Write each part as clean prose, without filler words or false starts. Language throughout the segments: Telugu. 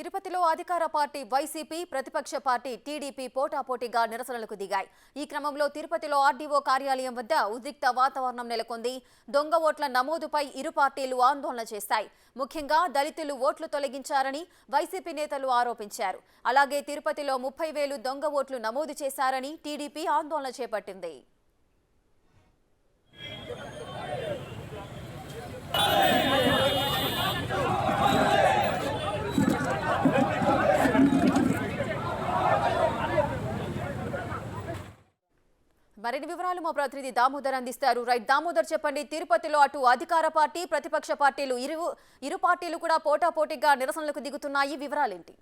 తిరుపతిలో అధికార పార్టీ వైసీపీ ప్రతిపక్ష పార్టీ టీడీపీ పోటాపోటీగా నిరసనలకు దిగాయి. ఈ క్రమంలో తిరుపతిలో ఆర్డీఓ కార్యాలయం వద్ద ఉద్రిక్త వాతావరణం నెలకొంది. దొంగ ఓట్ల నమోదుపై ఇరు పార్టీలు ఆందోళన చేశాయి. ముఖ్యంగా దళితులు ఓట్లు తొలగించారని వైసీపీ నేతలు ఆరోపించారు. అలాగే తిరుపతిలో 30,000 దొంగ ఓట్లు నమోదు చేశారని టీడీపీ ఆందోళన చేపట్టింది. మరిన్ని వివరాలు మా ప్రతినిధి దామోదర్ అందిస్తారు. రైట్ దామోదర్, చెప్పండి. తిరుపతిలో అటు అధికార పార్టీ ప్రతిపక్ష పార్టీలు ఇరు పార్టీలు కూడా పోటాపోటీగా నిరసనలకు దిగుతున్నాయి. వివరాలేంటి?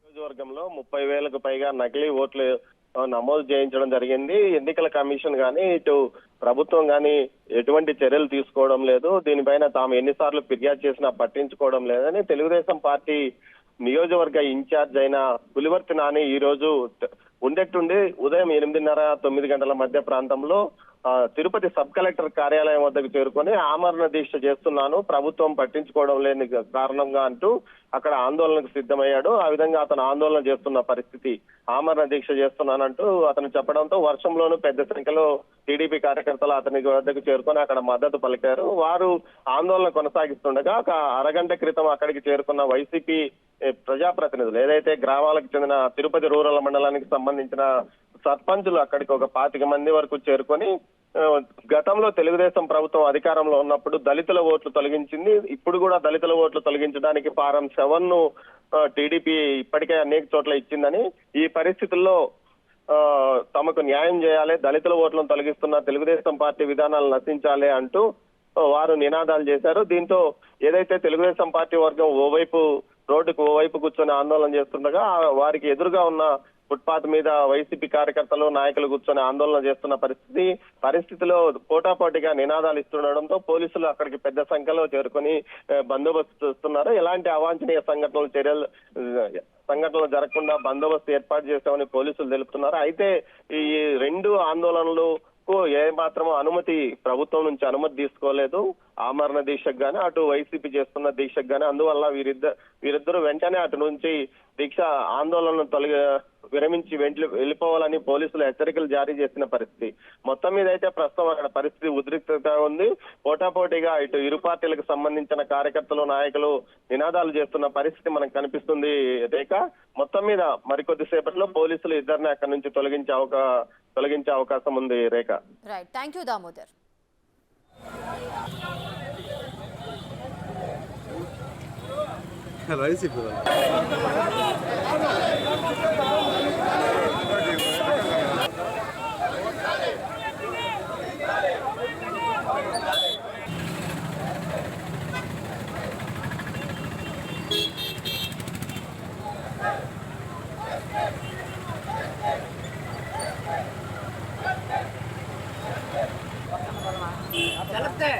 నియోజకవర్గంలో 30,000కు పైగా నకిలీ ఓట్లు నమోదు చేయించడం జరిగింది. ఎన్నికల కమిషన్ గానీ ఇటు ప్రభుత్వం గానీ ఎటువంటి చర్యలు తీసుకోవడం లేదు. దీనిపైన తాము ఎన్నిసార్లు ఫిర్యాదు చేసినా పట్టించుకోవడం లేదని తెలుగుదేశం పార్టీ నియోజకవర్గ ఇన్ఛార్జ్ అయిన పులివర్తి నాని ఈ రోజు ఉండేట్టుండి ఉదయం 8:30-9 గంటల మధ్య ప్రాంతంలో తిరుపతి సబ్ కలెక్టర్ కార్యాలయం వద్దకు చేరుకొని ఆమరణ దీక్ష చేస్తున్నాను, ప్రభుత్వం పట్టించుకోవడం లేని కారణంగా అంటూ అక్కడ ఆందోళనకు సిద్ధమయ్యాడు. ఆ విధంగా అతను ఆందోళన చేస్తున్న పరిస్థితి, ఆమరణ దీక్ష చేస్తున్నానంటూ అతను చెప్పడంతో వర్షంలోనూ పెద్ద సంఖ్యలో టీడీపీ కార్యకర్తలు అతని వద్దకు చేరుకొని అక్కడ మద్దతు పలికారు. వారు ఆందోళన కొనసాగిస్తుండగా ఒక అరగంట క్రితం అక్కడికి చేరుకున్న వైసీపీ ప్రజాప్రతినిధులు, ఏదైతే గ్రామాలకు చెందిన తిరుపతి రూరల్ మండలానికి సంబంధించిన సర్పంచులు అక్కడికి ఒక 25 మంది వరకు చేరుకొని గతంలో తెలుగుదేశం ప్రభుత్వం అధికారంలో ఉన్నప్పుడు దళితుల ఓట్లు తొలగించింది, ఇప్పుడు కూడా దళితుల ఓట్లు తొలగించడానికి ఫారం 7ను టీడీపీ ఇప్పటికే అనేక చోట్ల ఇచ్చిందని, ఈ పరిస్థితుల్లో తమకు న్యాయం చేయాలి, దళితుల ఓట్లను తొలగిస్తున్న తెలుగుదేశం పార్టీ విధానాలు నశించాలి అంటూ వారు నినాదాలు చేశారు. దీంతో ఏదైతే తెలుగుదేశం పార్టీ వర్గం రోడ్డుకు ఓవైపు కూర్చొని ఆందోళన చేస్తుండగా వారికి ఎదురుగా ఉన్న ఫుట్పాత్ మీద వైసీపీ కార్యకర్తలు నాయకులు కూర్చొని ఆందోళన చేస్తున్న పరిస్థితిలో పోటాపోటీగా నినాదాలు ఇస్తుండడంతో పోలీసులు అక్కడికి పెద్ద సంఖ్యలో చేరుకొని బందోబస్తు చేస్తున్నారు. ఎలాంటి అవాంఛనీయ సంఘటనలు జరగకుండా బందోబస్తు ఏర్పాటు చేశామని పోలీసులు తెలుపుతున్నారు. అయితే ఈ రెండు ఆందోళనలు ఏ మాత్రం ప్రభుత్వం నుంచి అనుమతి తీసుకోలేదు, ఆమరణ దీక్షకు గానీ అటు వైసీపీ చేస్తున్న దీక్షకు గానీ. అందువల్ల వీరిద్దరూ వెంటనే అటు నుంచి దీక్ష ఆందోళనను విరమించి వెళ్ళిపోవాలని పోలీసులు హెచ్చరికలు జారీ చేసిన పరిస్థితి. మొత్తం మీద అయితే ప్రస్తుతం అక్కడ పరిస్థితి ఉద్రిక్తత ఉంది. పోటాపోటీగా ఇటు ఇరు పార్టీలకు సంబంధించిన కార్యకర్తలు నాయకులు నినాదాలు చేస్తున్న పరిస్థితి మనకు కనిపిస్తుంది. రేఖ, మొత్తం మీద మరికొద్ది సేపట్లో పోలీసులు ఇద్దరిని అక్కడి నుంచి తొలగించే అవకాశం ఉంది. రేఖ, రైట్, థ్యాంక్ యూ దామోదర్. चलते